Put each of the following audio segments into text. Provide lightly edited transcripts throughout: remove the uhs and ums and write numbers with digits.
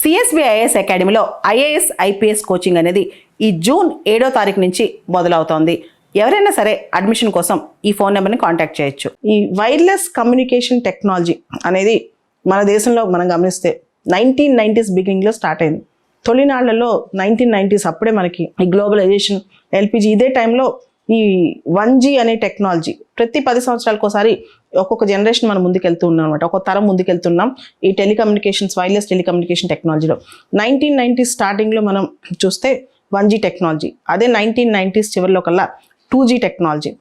CSBIS అకాడమీలో IAS IPS coaching అనేది ఈ జూన్ 7వ తారీఖు నుంచి మొదలవుతోంది. ఎవరైనా సరే అడ్మిషన్ కోసం ఈ ఫోన్ నెంబర్ని కాంటాక్ట్ చేయొచ్చు. ఈ వైర్లెస్ కమ్యూనికేషన్ టెక్నాలజీ అనేది మన దేశంలో మనం గమనిస్తే 1990s బిగినింగ్లో స్టార్ట్ అయింది. తొలినాళ్లలో 1990s అప్పుడే మనకి ఈ గ్లోబలైజేషన్, LPG ఇదే టైంలో ఈ 1G అనే టెక్నాలజీ ప్రతి 10 సంవత్సరాలకు ఒకసారి ఒక్కొక్క జనరేషన్ మనం ముందుకెళ్తూ ఉన్నాం అనమాట. ఒక్కొక్క తరం ముందుకెళ్తున్నాం ఈ టెలికమ్యూనికేషన్స్, వైర్లెస్ టెలికమ్యూనికేషన్ టెక్నాలజీలో. 1990s స్టార్టింగ్లో మనం చూస్తే 1G టెక్నాలజీ, అదే 1990s చివరిలో కల్లా 2G టెక్నాలజీ,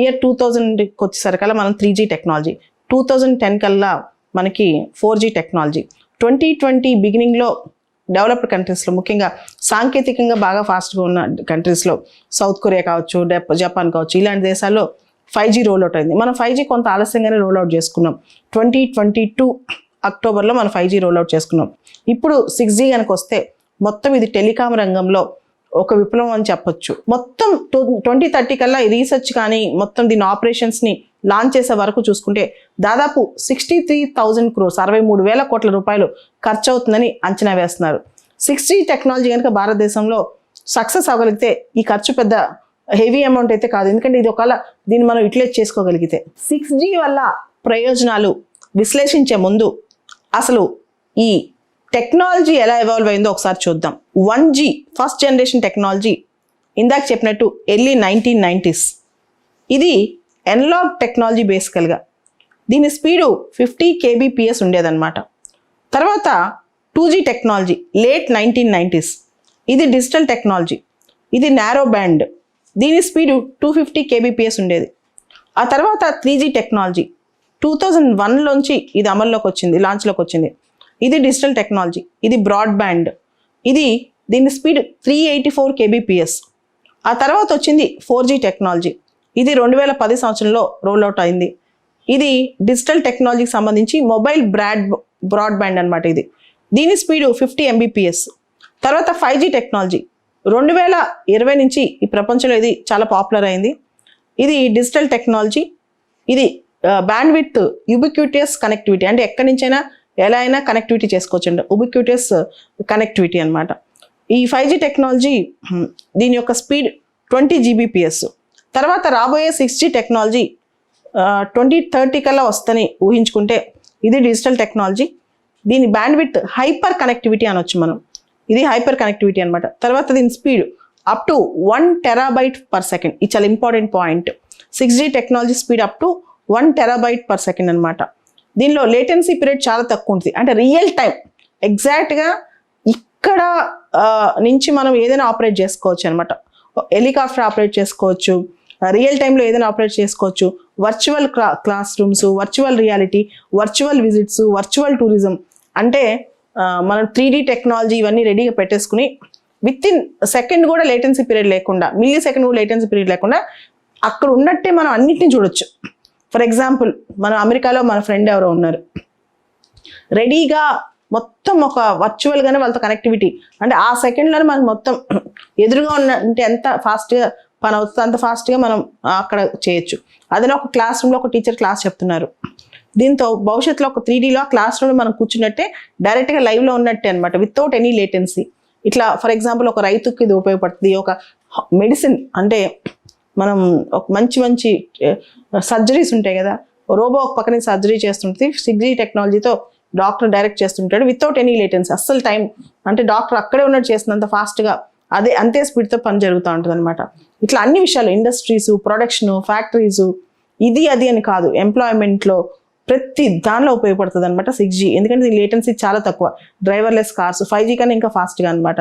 ఇయర్ 2000కి వచ్చేసరికల్లా మనం 3G టెక్నాలజీ, 2010 కల్లా మనకి 4G టెక్నాలజీ, 2020 బిగినింగ్లో డెవలప్డ్ కంట్రీస్లో, ముఖ్యంగా సాంకేతికంగా బాగా ఫాస్ట్గా ఉన్న కంట్రీస్లో సౌత్ కొరియా కావచ్చు, జపాన్ కావచ్చు, ఇలాంటి దేశాల్లో 5G రోల్అవుట్ అయింది. మనం 5G కొంత ఆలస్యంగానే రోల్అవుట్ చేసుకున్నాం. 2022 అక్టోబర్లో మనం 5G రోల్అవుట్ చేసుకున్నాం. ఇప్పుడు 6G కనుక వస్తే మొత్తం ఇది టెలికాం రంగంలో ఒక విప్లవం అని చెప్పొచ్చు. మొత్తం 2030 కల్లా ఈ రీసెర్చ్ కానీ మొత్తం దీని ఆపరేషన్స్ని లాంచ్ చేసే వరకు చూసుకుంటే దాదాపు 63,000 crores 63,000 కోట్ల రూపాయలు ఖర్చు అవుతుందని అంచనా వేస్తున్నారు. 6G టెక్నాలజీ కనుక భారతదేశంలో సక్సెస్ అవ్వగలిగితే ఈ ఖర్చు పెద్ద హెవీ అమౌంట్ అయితే కాదు. ఎందుకంటే ఇది ఒకవేళ దీన్ని మనం యూటిలైజ్ చేసుకోగలిగితే 6G వల్ల ప్రయోజనాలు విశ్లేషించే ముందు అసలు ఈ టెక్నాలజీ ఎలా ఎవాల్వ్ అయిందో ఒకసారి చూద్దాం. 1G ఫస్ట్ జనరేషన్ టెక్నాలజీ ఇందాక చెప్పినట్టు ఎర్లీ 1990s. ఇది ఎనలాగ్ టెక్నాలజీ బేసికల్గా. దీని స్పీడు 50 kbps ఉండేదన్నమాట. తర్వాత 2G టెక్నాలజీ లేట్ 1990s. ఇది డిజిటల్ టెక్నాలజీ, ఇది నారో బ్యాండ్, దీని స్పీడు 250 kbps ఉండేది. ఆ తర్వాత 3G టెక్నాలజీ 2001లోంచి ఇది అమల్లోకి వచ్చింది, లాంచ్లోకి వచ్చింది. ఇది డిజిటల్ టెక్నాలజీ, ఇది బ్రాడ్ బ్యాండ్, దీని స్పీడ్ 384 kbps. ఆ తర్వాత వచ్చింది 4G టెక్నాలజీ, ఇది 2010 సంవత్సరంలో రోల్అవుట్ అయింది. ఇది డిజిటల్ టెక్నాలజీకి సంబంధించి మొబైల్ బ్రాడ్బ్యాండ్ అనమాట. దీని స్పీడు 50 mbps. తర్వాత 5G టెక్నాలజీ 2020 నుంచి ఈ ప్రపంచంలో ఇది చాలా పాపులర్ అయింది. ఇది డిజిటల్ టెక్నాలజీ, ఇది బ్యాండ్ విత్ యుబిక్యూటియస్ కనెక్టివిటీ, అంటే ఎక్కడి నుంచైనా ఎలా అయినా కనెక్టివిటీ చేసుకోవచ్చు, ఉబిక్యూటియస్ కనెక్టివిటీ అనమాట. ఈ 5G టెక్నాలజీ దీని యొక్క స్పీడ్ 20 gbps. తర్వాత రాబోయే 6G టెక్నాలజీ 2030 కల్లా వస్తని ఊహించుకుంటే ఇది డిజిటల్ టెక్నాలజీ, దీని బ్యాండ్ విత్ హైపర్ కనెక్టివిటీ అనొచ్చు మనం. ఇది హైపర్ కనెక్టివిటీ అనమాట. తర్వాత దీని స్పీడ్ అప్ టు 1 TB/s. ఇది చాలా important point. 6G technology speed up to 1 TB/s అనమాట. దీనిలో లేటెన్సీ పీరియడ్ చాలా తక్కువ ఉంటుంది, అంటే రియల్ టైం ఎగ్జాక్ట్గా ఇక్కడ నుంచి మనం ఏదైనా ఆపరేట్ చేసుకోవచ్చు అనమాట. హెలికాప్టర్ ఆపరేట్ చేసుకోవచ్చు, రియల్ టైంలో ఏదైనా ఆపరేట్ చేసుకోవచ్చు. Virtual class rooms, virtual reality, virtual visits, virtual tourism, అంటే మనం 3D టెక్నాలజీ ఇవన్నీ రెడీగా పెట్టేసుకుని విత్ ఇన్ సెకండ్ కూడా లేటెన్సీ పీరియడ్ లేకుండా, మిల్లీ సెకండ్ కూడా లేటెన్సీ పీరియడ్ లేకుండా అక్కడ ఉన్నట్టే మనం అన్నిటిని చూడొచ్చు. ఫర్ ఎగ్జాంపుల్ మన అమెరికాలో మన ఫ్రెండ్ ఎవరో ఉన్నారు, రెడీగా మొత్తం ఒక వర్చువల్గానే వాళ్ళతో కనెక్టివిటీ, అంటే ఆ సెకండ్లోనే మనకు మొత్తం ఎదురుగా ఉన్న, అంటే ఎంత ఫాస్ట్గా పని అవుతుందో అంత ఫాస్ట్గా మనం అక్కడ చేయొచ్చు. అదే ఒక క్లాస్ రూమ్లో ఒక టీచర్ క్లాస్ చెప్తున్నారు, దీంతో భవిష్యత్తులో ఒక 3Dలో క్లాస్ రూమ్లో మనం కూర్చున్నట్టే డైరెక్ట్గా లైవ్లో ఉన్నట్టే అనమాట, వితౌట్ ఎనీ లేటెన్సీ. ఇట్లా ఫర్ ఎగ్జాంపుల్ ఒక రైతుకి ఇది ఉపయోగపడుతుంది. ఒక మెడిసిన్, అంటే మనం ఒక మంచి సర్జరీస్ ఉంటాయి కదా, రోబో ఒక పక్కన సర్జరీ చేస్తుంటుంది, 6G టెక్నాలజీతో డాక్టర్ డైరెక్ట్ చేస్తుంటాడు వితౌట్ ఎనీ లేటెన్సీ. అస్సలు టైం, అంటే డాక్టర్ అక్కడే ఉన్నట్టు చేస్తున్నంత ఫాస్ట్గా అంతే స్పీడ్తో పని జరుగుతూ ఉంటుంది అనమాట. ఇట్లా అన్ని విషయాలు, ఇండస్ట్రీస్, ప్రొడక్షన్, ఫ్యాక్టరీస్, ఇది అది అని కాదు, ఎంప్లాయ్మెంట్లో ప్రతి దానిలో ఉపయోగపడుతుంది అనమాట 6G. ఎందుకంటే దీని లేటెన్సీ చాలా తక్కువ. డ్రైవర్లెస్ కార్స్ 5G కన్నా ఇంకా ఫాస్ట్గా అనమాట.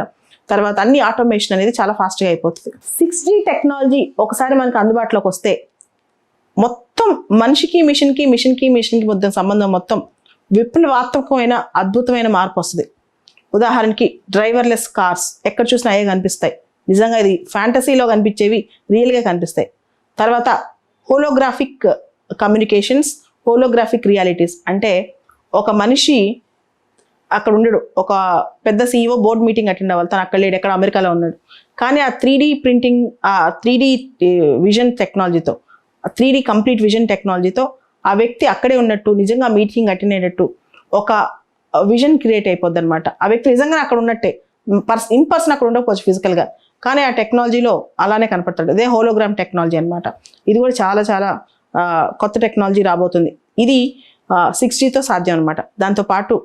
తర్వాత అన్ని ఆటోమేషన్ అనేది చాలా ఫాస్ట్గా అయిపోతుంది. 6G టెక్నాలజీ ఒకసారి మనకు అందుబాటులోకి వస్తే మొత్తం మనిషికి మిషన్కి మధ్య సంబంధం మొత్తం విప్లవాత్మకమైన అద్భుతమైన మార్పు వస్తుంది. ఉదాహరణకి డ్రైవర్లెస్ కార్స్ ఎక్కడ చూసినా అయ్యే కనిపిస్తాయి. నిజంగా ఇది ఫ్యాంటసీలో కనిపించేవి రియల్గా కనిపిస్తాయి. తర్వాత హోలోగ్రాఫిక్ కమ్యూనికేషన్స్, హోలోగ్రాఫిక్ రియాలిటీస్, అంటే ఒక మనిషి అక్కడ ఉండడు, ఒక పెద్ద CEO బోర్డ్ మీటింగ్ అటెండ్ అవ్వాలి, తను అక్కడ లేడు, ఎక్కడ అమెరికాలో ఉన్నాడు, కానీ ఆ 3D ప్రింటింగ్, ఆ 3D విజన్ టెక్నాలజీతో, 3D కంప్లీట్ విజన్ టెక్నాలజీతో ఆ వ్యక్తి అక్కడే ఉన్నట్టు, నిజంగా మీటింగ్ అటెండ్ అయినట్టు ఒక విజన్ క్రియేట్ అయిపోద్ది అనమాట. ఆ వ్యక్తి నిజంగా అక్కడ ఉన్నట్టే, ఇన్ పర్సన్ అక్కడ ఉండకపోవచ్చు ఫిజికల్గా, కానీ ఆ టెక్నాలజీలో అలానే కనపడతాడు. అదే హోలోగ్రామ్ టెక్నాలజీ అనమాట. ఇది కూడా చాలా చాలా కొత్త టెక్నాలజీ రాబోతుంది. ఇది 6Gతో సాధ్యం అనమాట. దాంతోపాటు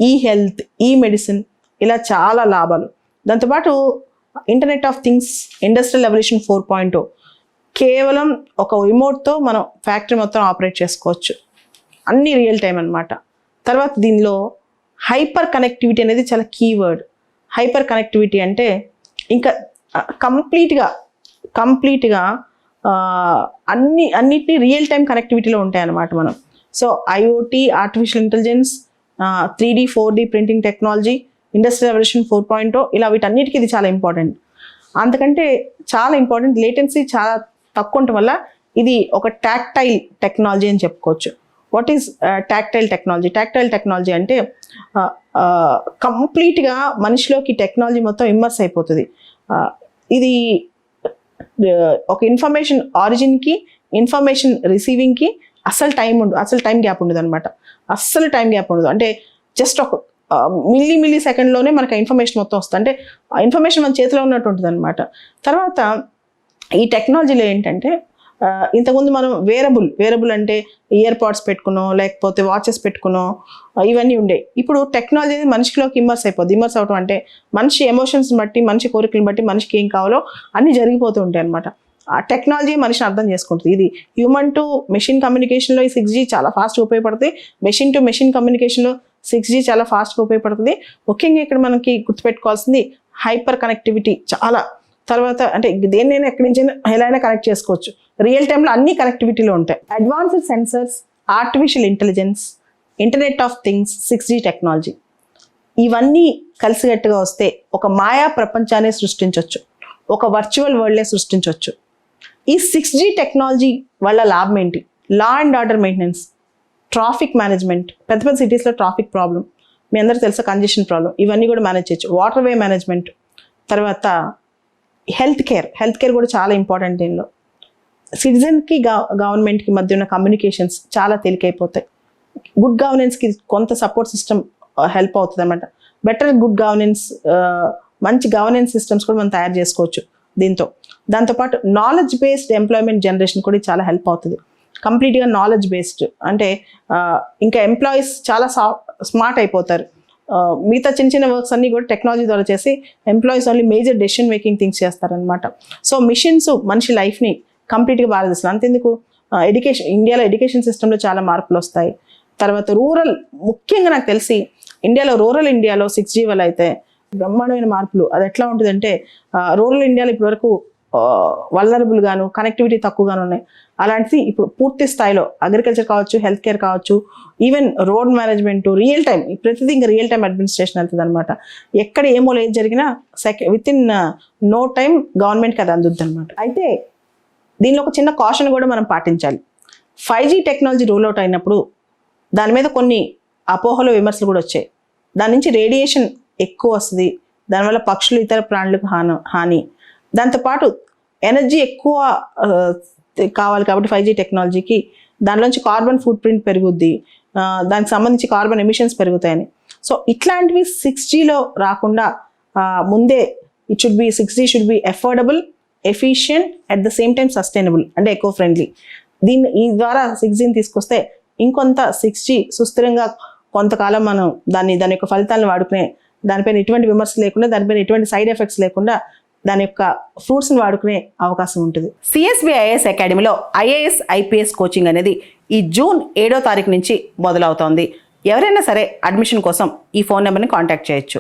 ఈ హెల్త్, ఈ మెడిసిన్, ఇలా చాలా లాభాలు. దాంతోపాటు internet of things, industrial revolution 4.0, కేవలం ఒక రిమోట్తో మనం ఫ్యాక్టరీ మొత్తం ఆపరేట్ చేసుకోవచ్చు. అన్ని రియల్ టైం అనమాట. తర్వాత దీనిలో హైపర్ కనెక్టివిటీ అనేది చాలా కీవర్డ్. హైపర్ కనెక్టివిటీ అంటే ఇంకా కంప్లీట్గా అన్నిటినీ రియల్ టైం కనెక్టివిటీలో ఉంటాయన్నమాట మనం. So IoT, artificial intelligence, 3D 4D printing technology, industrial revolution 4.0, ఇలా వీటన్నిటికీ ఇది చాలా ఇంపార్టెంట్. అంతకంటే చాలా ఇంపార్టెంట్, లేటెన్సీ చాలా తక్కువ ఉండటం వల్ల ఇది ఒక టాక్టైల్ టెక్నాలజీ అని చెప్పుకోవచ్చు. What is tactile technology? Tactile technology అంటే కంప్లీట్గా మనిషిలోకి టెక్నాలజీ మొత్తం ఇమ్మర్స్ అయిపోతుంది. ఇది ఒక ఇన్ఫర్మేషన్ ఆరిజిన్కి, ఇన్ఫర్మేషన్ రిసీవింగ్కి అస్సలు టైం గ్యాప్ ఉండదు అనమాట. అస్సలు టైం గ్యాప్ ఉండదు. అంటే జస్ట్ ఒక మిల్లీ సెకండ్లోనే మనకు ఇన్ఫర్మేషన్ మొత్తం వస్తుంది. అంటే ఆ ఇన్ఫర్మేషన్ మన చేతిలో ఉన్నట్టు ఉంటుంది అనమాట. తర్వాత ఈ టెక్నాలజీలో ఏంటంటే ఇంతకుముందు మనం వేరబుల్ అంటే ఇయర్ పాడ్స్ పెట్టుకున్నాం, లేకపోతే వాచెస్ పెట్టుకున్నాం, ఇవన్నీ ఉండే. ఇప్పుడు టెక్నాలజీ మనిషిలోకి ఇమ్మర్స్ అవటం అంటే మనిషి ఎమోషన్స్ బట్టి, మనిషి కోరికలను బట్టి, మనిషికి ఏం కావాలో అన్నీ జరిగిపోతూ ఉంటాయి అనమాట. ఆ టెక్నాలజీ మనిషిని అర్థం చేసుకుంటుంది. ఇది హ్యూమన్ టు మెషిన్ కమ్యూనికేషన్లో ఈ 6G చాలా ఫాస్ట్గా ఉపయోగపడుతుంది. మెషిన్ టు మెషిన్ కమ్యూనికేషన్లో 6G చాలా ఫాస్ట్గా ఉపయోగపడుతుంది. ముఖ్యంగా ఇక్కడ మనకి గుర్తుపెట్టుకోవాల్సింది హైపర్ కనెక్టివిటీ చాలా. తర్వాత అంటే దేన్నైనా ఎక్కడి నుంచైనా ఎలా అయినా కనెక్ట్ చేసుకోవచ్చు. రియల్ టైంలో అన్ని కనెక్టివిటీలో ఉంటాయి. Advanced sensors, artificial intelligence, internet of things, 6G technology, ఇవన్నీ కలిసిగట్టుగా వస్తే ఒక మాయా ప్రపంచాన్ని సృష్టించవచ్చు, ఒక వర్చువల్ వరల్డ్నే సృష్టించవచ్చు. ఈ 6G టెక్నాలజీ వల్ల లాభం ఏంటి? Law and order maintenance, traffic management, పెద్ద సిటీస్లో ట్రాఫిక్ ప్రాబ్లం, మీ అందరికీ తెలుసా, కంజెషన్ ప్రాబ్లం, ఇవన్నీ కూడా మేనేజ్ చేయొచ్చు. వాటర్ వే మేనేజ్మెంట్, తర్వాత హెల్త్ కేర్ కూడా చాలా ఇంపార్టెంట్. దీనిలో సిటిజన్కి గవర్నమెంట్కి మధ్య ఉన్న కమ్యూనికేషన్స్ చాలా తేలికైపోతాయి. గుడ్ గవర్నెన్స్కి కొంత సపోర్ట్ సిస్టమ్ హెల్ప్ అవుతుంది అనమాట. బెటర్ గుడ్ గవర్నెన్స్, మంచి గవర్నెన్స్ సిస్టమ్స్ కూడా మనం తయారు చేసుకోవచ్చు దీంతో. దాంతోపాటు నాలెడ్జ్ బేస్డ్ ఎంప్లాయ్మెంట్ జనరేషన్ కూడా చాలా హెల్ప్ అవుతుంది. కంప్లీట్గా నాలెడ్జ్ బేస్డ్ అంటే ఇంకా ఎంప్లాయీస్ చాలా స్మార్ట్ అయిపోతారు. మిగతా చిన్న వర్క్స్ అన్నీ కూడా టెక్నాలజీ ద్వారా చేసి employees only major decision making things చేస్తారనమాట. సో మిషన్స్ మనిషి లైఫ్ని కంప్లీట్గా భారతదేశంలో, అంతెందుకు ఇండియాలో ఎడ్యుకేషన్ సిస్టంలో చాలా మార్పులు వస్తాయి. తర్వాత రూరల్, ముఖ్యంగా నాకు తెలిసి రూరల్ ఇండియాలో 6G వల్ల అయితే బ్రహ్మాండమైన మార్పులు. అది ఎట్లా ఉంటుందంటే రూరల్ ఇండియాలో ఇప్పటివరకు వల్నరబుల్ గాను, కనెక్టివిటీ తక్కువగాను ఉన్నాయి. అలాంటిది ఇప్పుడు పూర్తి స్థాయిలో అగ్రికల్చర్ కావచ్చు, హెల్త్ కేర్ కావచ్చు, even road management, real time, ప్రతిదీ ఇంకా రియల్ టైం అడ్మినిస్ట్రేషన్ వెళ్తుంది అనమాట. ఎక్కడ ఏమో ఏది జరిగినా వితిన్ నో టైం గవర్నమెంట్కి అది అందుద్ది అనమాట. అయితే దీనిలో ఒక చిన్న కాషన్ కూడా మనం పాటించాలి. 5G టెక్నాలజీ రోల్ అవుట్ అయినప్పుడు దాని మీద కొన్ని అపోహలు, విమర్శలు కూడా వచ్చాయి. దాని నుంచి రేడియేషన్ ఎక్కువ వస్తుంది, దానివల్ల పక్షులు, ఇతర ప్రాణులకు హాని, దాంతోపాటు ఎనర్జీ ఎక్కువ కావాలి కాబట్టి 5G టెక్నాలజీకి దానిలోంచి కార్బన్ ఫుట్ ప్రింట్ పెరుగుద్ది, దానికి సంబంధించి కార్బన్ ఎమిషన్స్ పెరుగుతాయని. సో ఇట్లాంటివి 6Gలో రాకుండా ముందే 6G should be affordable, efficient, at the same time sustainable, అంటే ఎకో ఫ్రెండ్లీ. ఈ ద్వారా 6Gని తీసుకొస్తే ఇంకొంత 6G సుస్థిరంగా కొంతకాలం మనం దాని యొక్క ఫలితాలను వాడుకునే, దానిపైన ఎటువంటి విమర్శ లేకుండా, దానిపైన ఎటువంటి సైడ్ ఎఫెక్ట్స్ లేకుండా దాని యొక్క ఫ్రూట్స్ని వాడుకునే అవకాశం ఉంటుంది. CSB IAS అకాడమీలో IAS IPS కోచింగ్ అనేది ఈ జూన్ 7వ తారీఖు నుంచి మొదలవుతోంది. ఎవరైనా సరే అడ్మిషన్ కోసం ఈ ఫోన్ నెంబర్ని కాంటాక్ట్ చేయొచ్చు.